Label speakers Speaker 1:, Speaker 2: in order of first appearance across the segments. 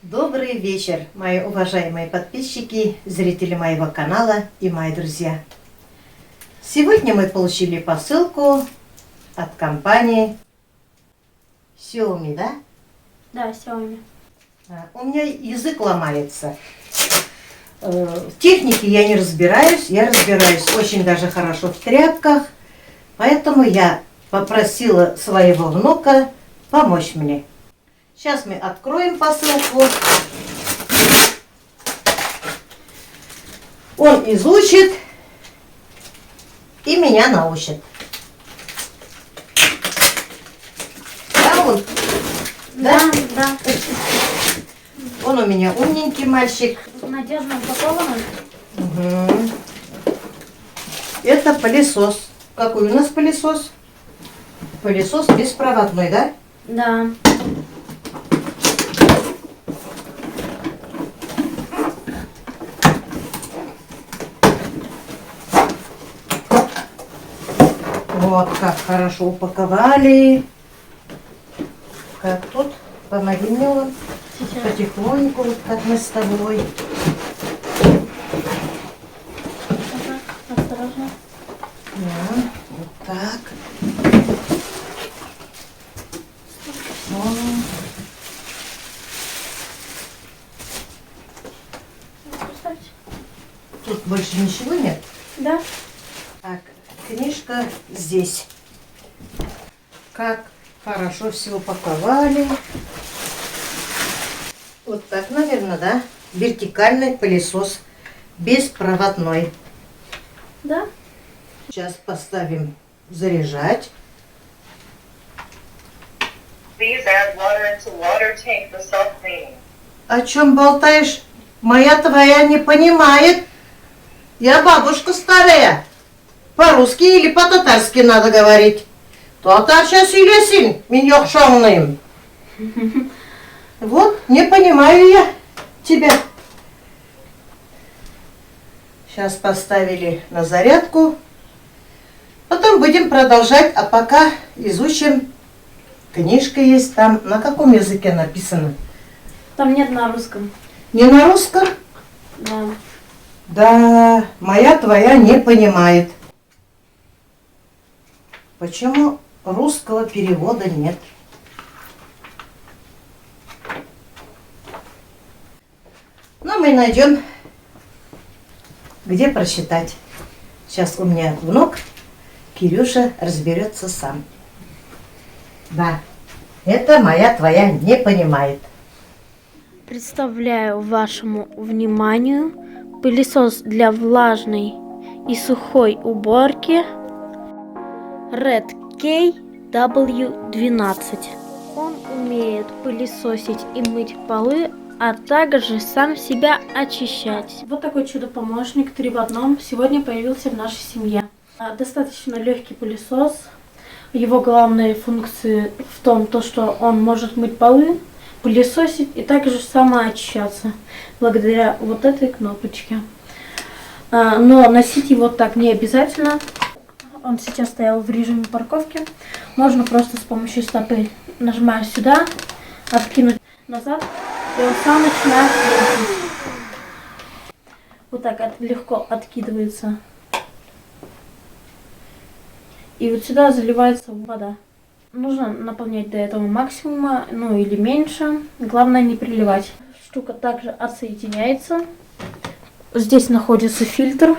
Speaker 1: Добрый вечер, мои уважаемые подписчики, зрители моего канала и мои друзья. Сегодня мы получили посылку от компании Xiaomi, да?
Speaker 2: Да, Xiaomi.
Speaker 1: У меня язык ломается. В технике я не разбираюсь, я разбираюсь очень даже хорошо в тряпках, поэтому я попросила своего внука помочь мне. Сейчас мы откроем посылку. Он изучит и меня научит. Да, он?
Speaker 2: Да.
Speaker 1: Он у меня умненький мальчик.
Speaker 2: Надежно упаковано.
Speaker 1: Угу. Это пылесос. Какой у нас пылесос? Пылесос беспроводной, да?
Speaker 2: Да.
Speaker 1: Вот как хорошо упаковали. Как тут? Помоги мне вот.
Speaker 2: Сейчас.
Speaker 1: Потихоньку, вот как мы с тобой.
Speaker 2: Ага, осторожно.
Speaker 1: Да, вот так.
Speaker 2: Представьте.
Speaker 1: Тут больше ничего нет.
Speaker 2: Да.
Speaker 1: Так, книжка здесь. Как хорошо все упаковали. Вот так, наверное, да? Вертикальный пылесос беспроводной.
Speaker 2: Да.
Speaker 1: Сейчас поставим заряжать.
Speaker 3: Please add water into water tank for self-cleaning.
Speaker 1: О чем болтаешь? Моя твоя не понимает. Я бабушка старая. По-русски или по-татарски надо говорить. Татарша сөйлесін, мен оқшауынайым. Вот, не понимаю я тебя. Сейчас поставили на зарядку. Потом будем продолжать, а пока изучим. Книжка есть там. На каком языке написано?
Speaker 2: Там нет на русском.
Speaker 1: Не на русском?
Speaker 2: Да.
Speaker 1: Да, моя твоя не понимает. Почему русского перевода нет? Но мы найдем, где прочитать. Сейчас у меня внук Кирюша разберется сам. Да, это моя твоя не понимает.
Speaker 2: Представляю вашему вниманию пылесос для влажной и сухой уборки Red KW12. Он умеет пылесосить и мыть полы, а также сам себя очищать. Вот такой чудо-помощник 3 в одном сегодня появился в нашей семье. Достаточно легкий пылесос. Его главные функции в том, что он может мыть полы, пылесосить и также самоочищаться благодаря вот этой кнопочке. Но носить его так не обязательно. Он сейчас стоял в режиме парковки. Можно просто с помощью стопы нажимаешь сюда, откинуть назад, и он сам начинает ездить. Вот так легко откидывается. И вот сюда заливается вода. Нужно наполнять до этого максимума, ну или меньше. Главное не приливать. Штука также отсоединяется. Здесь находится фильтр.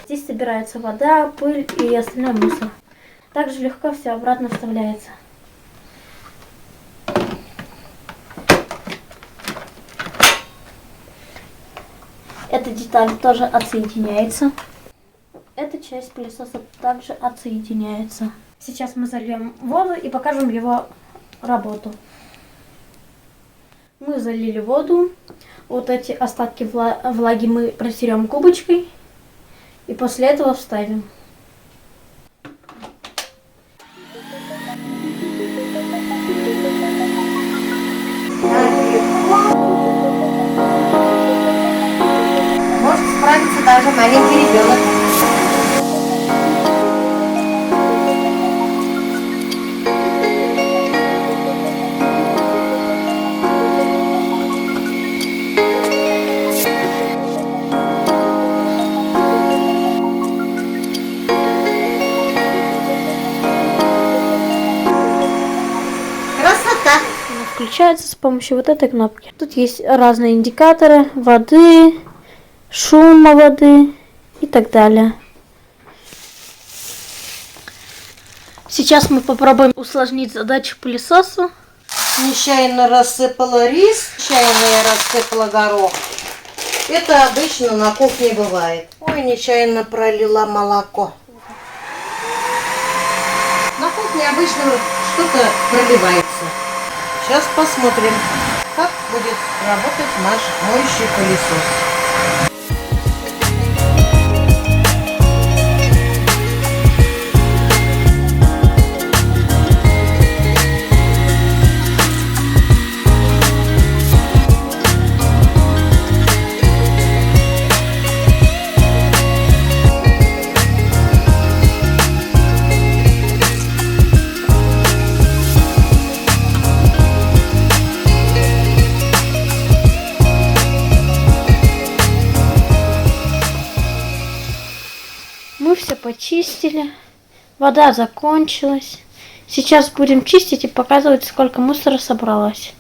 Speaker 2: Здесь собирается вода, пыль и остальной мусор. Также легко все обратно вставляется. Эта деталь тоже отсоединяется. Эта часть пылесоса также отсоединяется. Сейчас мы зальем воду и покажем его работу. Мы залили воду. Вот эти остатки влаги мы протерем губочкой. И после этого вставим.
Speaker 1: Может справиться даже маленький ребенок.
Speaker 2: включается с помощью вот этой кнопки. Тут есть разные индикаторы воды, шума воды и так далее. Сейчас мы попробуем усложнить задачу пылесосу.
Speaker 1: Нечаянно рассыпала рис, нечаянно я рассыпала горох. Это обычно на кухне бывает. Ой, нечаянно пролила молоко. На кухне обычно что-то проливается. Сейчас посмотрим, как будет работать наш моющий пылесос.
Speaker 2: Мы все почистили. Вода закончилась. Сейчас будем чистить и показывать, сколько мусора собралось.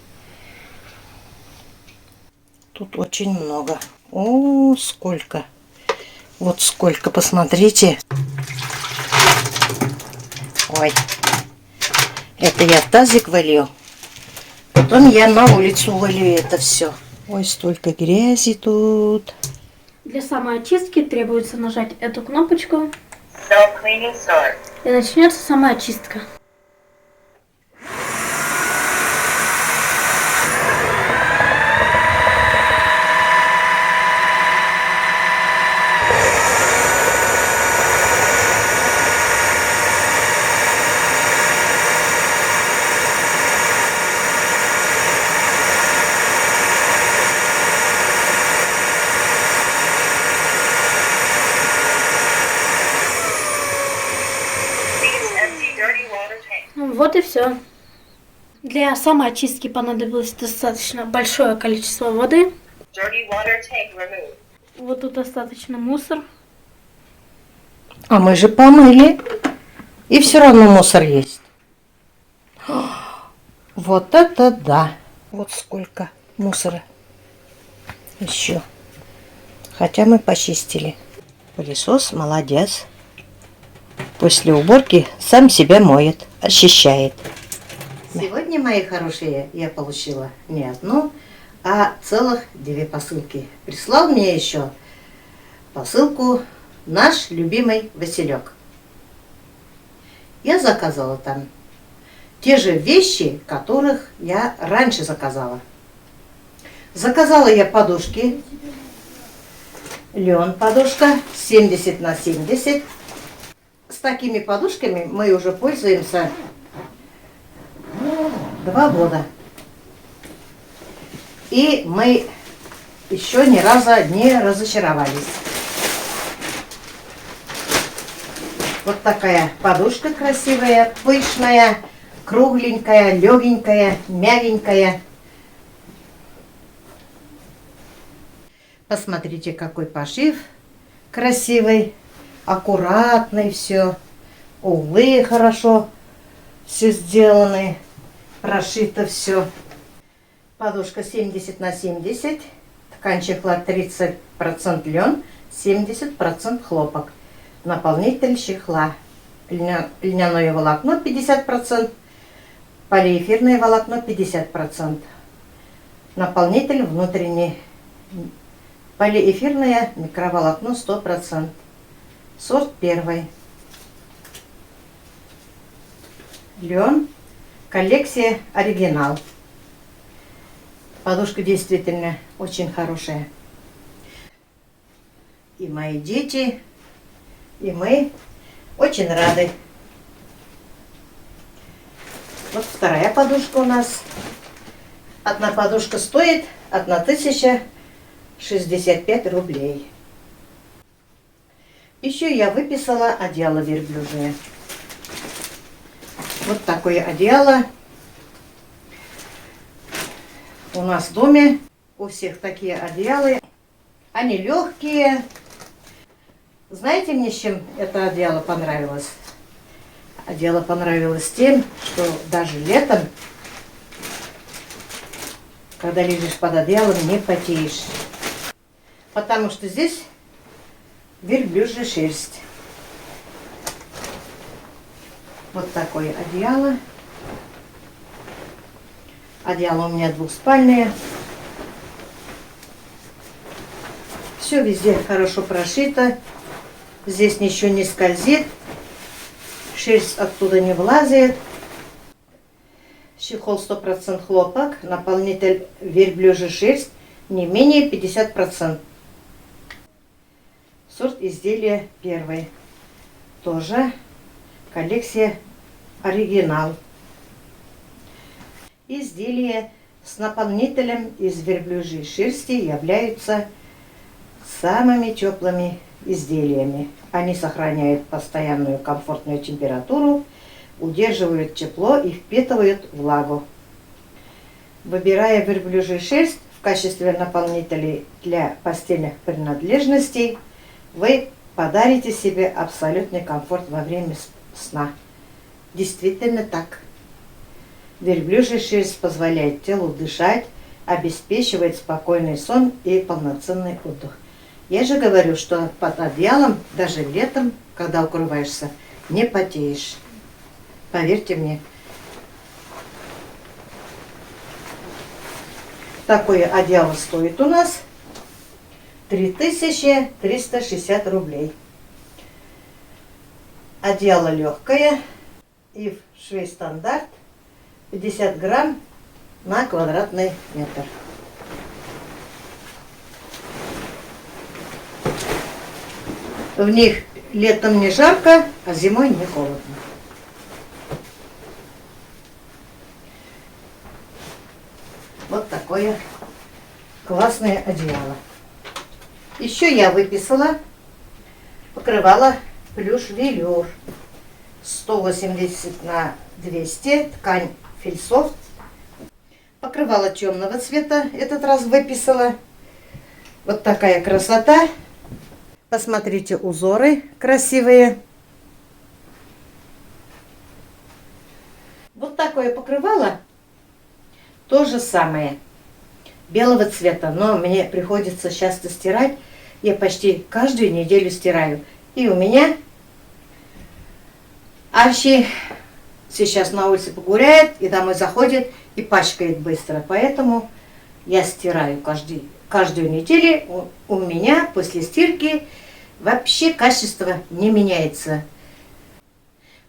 Speaker 1: Тут очень много. О, сколько. Вот сколько, посмотрите. Ой. Это я в тазик вылью. Потом я на улицу вылью это все. Ой, столько грязи тут.
Speaker 2: Для самоочистки требуется нажать эту кнопочку.
Speaker 3: Self-cleaning start.
Speaker 2: И начнется самоочистка.
Speaker 3: Please empty dirty water tank.
Speaker 2: Ну, вот и все. Для самоочистки понадобилось достаточно большое количество воды.
Speaker 3: Dirty water tank removed.
Speaker 2: Вот тут достаточно мусор.
Speaker 1: А мы же помыли. И все равно мусор есть. Вот это да. Вот сколько мусора. Еще. Хотя мы почистили. Пылесос молодец. После уборки сам себя моет, очищает. Сегодня, мои хорошие, я получила не одну, а целых 2 посылки. Прислал мне еще посылку наш любимый Василек. Я заказала там те же вещи, которых я раньше заказала. Заказала я подушки. Лен подушка 70 на 70. С такими подушками мы уже пользуемся 2 года. И мы еще ни разу не разочаровались. Вот такая подушка красивая, пышная, кругленькая, легенькая, мягенькая. Посмотрите, какой пошив красивый, аккуратный все. Углы хорошо все сделаны, прошито все. Подушка 70 на 70, ткань чехла 30% лен, 70% хлопок. Наполнитель чехла. Льняное волокно 50%, полиэфирное волокно 50%. Наполнитель внутренний. Полиэфирное микроволокно 100%. Сорт 1. Лен. Коллекция оригинал. Подушка действительно очень хорошая. И мои дети, и мы очень рады. Вот вторая подушка у нас. Одна подушка стоит 1065 рублей. Еще я выписала одеяло верблюжье. Вот такое одеяло. У нас в доме у всех такие одеяла. Они легкие. Знаете, мне с чем это одеяло понравилось? Одеяло понравилось тем, что даже летом когда лежишь под одеялом, не потеешь. Потому что здесь верблюжья шерсть. Вот такое одеяло. Одеяло у меня двухспальное. Все везде хорошо прошито. Здесь ничего не скользит. Шерсть оттуда не влазит. Чехол 100% хлопок. Наполнитель верблюжья шерсть не менее 50%. Сорт изделия первый. Тоже коллекция оригинал. Изделия с наполнителем из верблюжьей шерсти являются самыми теплыми изделиями. Они сохраняют постоянную комфортную температуру, удерживают тепло и впитывают влагу. Выбирая верблюжью шерсть в качестве наполнителей для постельных принадлежностей, вы подарите себе абсолютный комфорт во время сна. Действительно так. Верблюжья шерсть позволяет телу дышать, обеспечивает спокойный сон и полноценный отдых. Я же говорю, что под одеялом, даже летом, когда укрываешься, не потеешь. Поверьте мне. Такое одеяло стоит у нас 3360 рублей. Одеяло легкое и швей стандарт 50 грамм на квадратный метр. В них летом не жарко, а зимой не холодно. Вот такое классное одеяло. Еще я выписала покрывало плюш-велюр 180 на 200, ткань Фильсофт. Покрывало темного цвета этот раз выписала. Вот такая красота. Посмотрите, узоры красивые. Вот такое покрывало. То же самое. Белого цвета. Но мне приходится часто стирать. Я почти каждую неделю стираю. И у меня Арчи сейчас на улице погуляет и домой заходит и пачкает быстро. Поэтому я стираю каждую неделю. У меня после стирки вообще качество не меняется.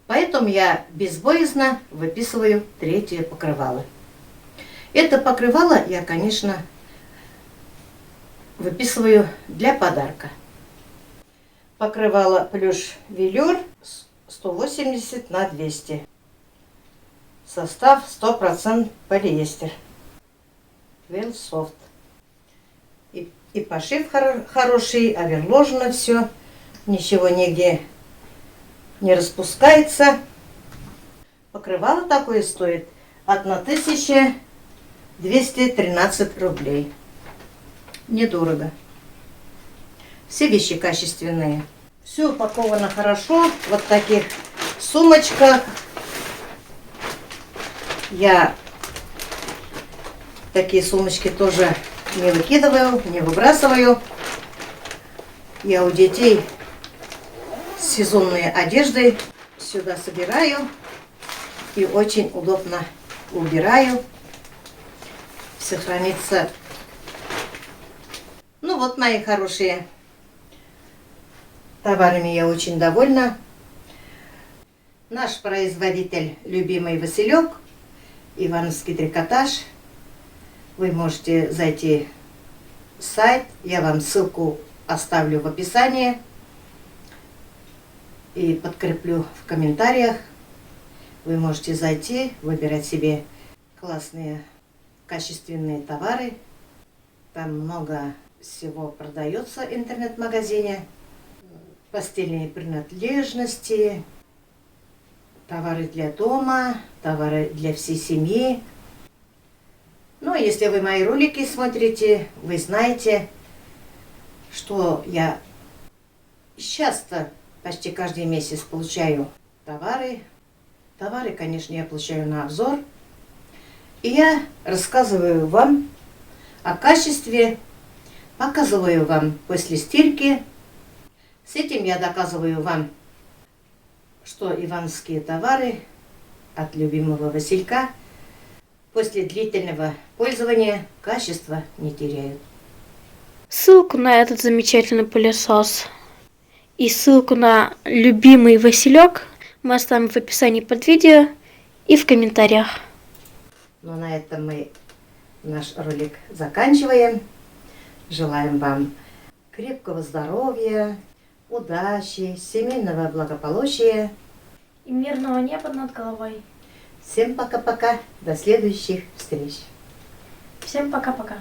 Speaker 1: Поэтому я безбоязно выписываю третье покрывало. Это покрывало я, конечно, выписываю для подарка. Покрывало плюш-велюр 180 на 200. Состав 100% полиэстер. Вилсофт. И пошив хороший, оверложено все. Ничего нигде не распускается. Покрывало такое стоит 1213 рублей. Недорого. Все вещи качественные. Все упаковано хорошо. Вот в таких сумочках. Я такие сумочки тоже не выкидываю, не выбрасываю. Я у детей сезонные одежды сюда собираю и очень удобно убираю. Все хранится. Ну вот, мои хорошие, товарами я очень довольна. Наш производитель, любимый Василек, Ивановский трикотаж. Вы можете зайти в сайт, я вам ссылку оставлю в описании и подкреплю в комментариях. Вы можете зайти, выбирать себе классные, качественные товары. Там много всего продается в интернет-магазине. Постельные принадлежности, товары для дома, товары для всей семьи. Ну, если вы мои ролики смотрите, вы знаете, что я часто, почти каждый месяц получаю товары. Товары, конечно, я получаю на обзор. И я рассказываю вам О качестве показываю вам после стирки. С этим я доказываю вам, что ивановские товары от любимого Василька после длительного пользования качество не теряют.
Speaker 2: Ссылку на этот замечательный пылесос и ссылку на любимый Василек мы оставим в описании под видео и в комментариях.
Speaker 1: Ну, на этом мы наш ролик заканчиваем. Желаем вам крепкого здоровья, удачи, семейного благополучия.
Speaker 2: И мирного неба над головой.
Speaker 1: Всем пока-пока. До следующих встреч.
Speaker 2: Всем пока-пока.